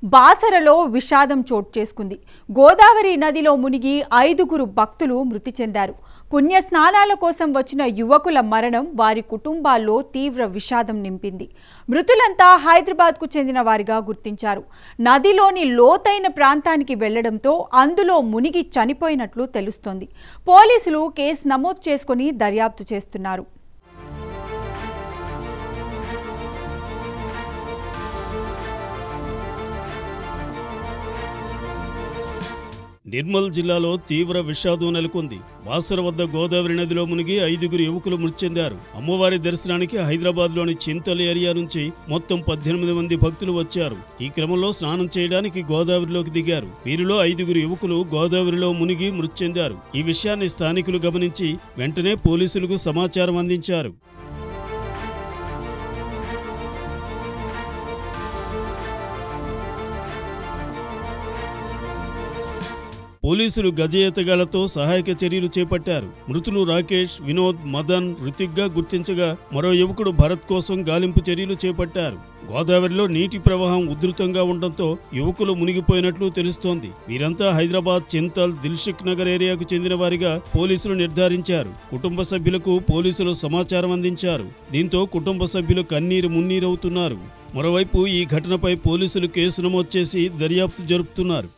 బాసరలో విషాదం చోటు చేసుకుంది. గోదావరి నదిలో మునిగి 5గురు భక్తులు మృతి చెందారు. పుణ్య స్నానాల కోసం వచ్చిన యువకుల మరణం వారి కుటుంబాల్లో తీవ్ర విషాదం నింపింది. మృతులంతా హైదరాబాద్కు చెందిన వారిగా గుర్తించారు. నదిలోని లోతైన ప్రాంతానికి వెళ్లడంతో అందులో మునిగి చనిపోయినట్లు తెలుస్తోంది. పోలీసులు కేసు నమోదు చేసుకుని దర్యాప్తు చేస్తున్నారు. నిర్మల్ జిల్లాలో తీవ్ర విషాదం నెలకొంది. బాసర వద్ద గోదావరి నదిలో మునిగి 5గురు యువకులు మృతి చెందారు. అమ్మవారి దర్శనానికి హైదరాబాద్లోని చింతల్ ఏరియా నుంచి మొత్తం 18 మంది భక్తులు వచ్చారు. ఈ క్రమంలో స్నానం చేయడానికి గోదావరిలోకి దిగారు. వీరిలో 5గురు యువకులు గోదావరిలో మునిగి మృతి చెందారు. ఈ విషయాన్ని స్థానికులు గమనించి వెంటనే పోలీసులకు సమాచారం అందించారు. పోలీసులు గజ ఎత్తుగాలతో సహాయక చర్యలు చేపట్టారు. మృతులు రాకేష్, వినోద్, మదన్, రుతిక్గా గుర్తించగా మరో యువకుడు భరత్ కోసం గాలింపు చర్యలు చేపట్టారు. గోదావరిలో నీటి ప్రవాహం ఉధృతంగా ఉండడంతో యువకులు మునిగిపోయినట్లు తెలుస్తోంది. వీరంతా హైదరాబాద్, చింతల్, దిల్సుఖ్ నగర్ ఏరియాకు చెందిన వారిగా పోలీసులు నిర్ధారించారు. కుటుంబ సభ్యులకు పోలీసులు సమాచారం అందించారు. దీంతో కుటుంబ సభ్యులు కన్నీరు మున్నీరవుతున్నారు. మరోవైపు ఈ ఘటనపై పోలీసులు కేసు నమోదు చేసి దర్యాప్తు జరుపుతున్నారు.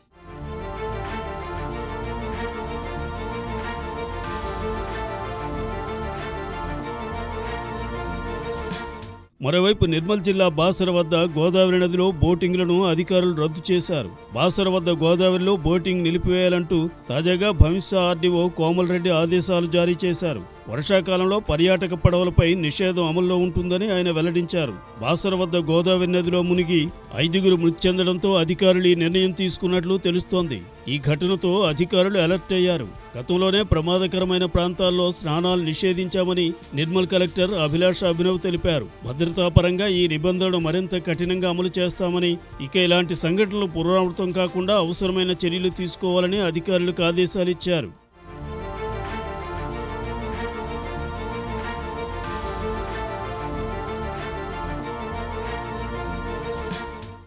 మరోవైపు నిర్మల్ జిల్లా బాసర వద్ద గోదావరి నదిలో బోటింగ్లను అధికారులు రద్దు చేశారు. బాసర వద్ద గోదావరిలో బోటింగ్ నిలిపివేయాలంటూ తాజాగా భవిష్య ఆర్డీఓ కోమల్ రెడ్డి ఆదేశాలు జారీ చేశారు. వర్షాకాలంలో పర్యాటక పడవలపై నిషేధం అమల్లో ఉంటుందని ఆయన వెల్లడించారు. బాసర వద్ద గోదావరి నదిలో మునిగి 5గురు మృతి చెందడంతో అధికారులు ఈ నిర్ణయం తీసుకున్నట్లు తెలుస్తోంది. ఈ ఘటనతో అధికారులు అలర్ట్ అయ్యారు. గతంలోనే ప్రమాదకరమైన ప్రాంతాల్లో స్నానాలు నిషేధించామని నిర్మల్ కలెక్టర్ అభిలాష అభినవ్ తెలిపారు. భద్రతాపరంగా ఈ నిబంధనలు మరింత కఠినంగా అమలు చేస్తామని, ఇక ఇలాంటి సంఘటనలు పునరావృతం కాకుండా అవసరమైన చర్యలు తీసుకోవాలని అధికారులకు ఆదేశాలు ఇచ్చారు.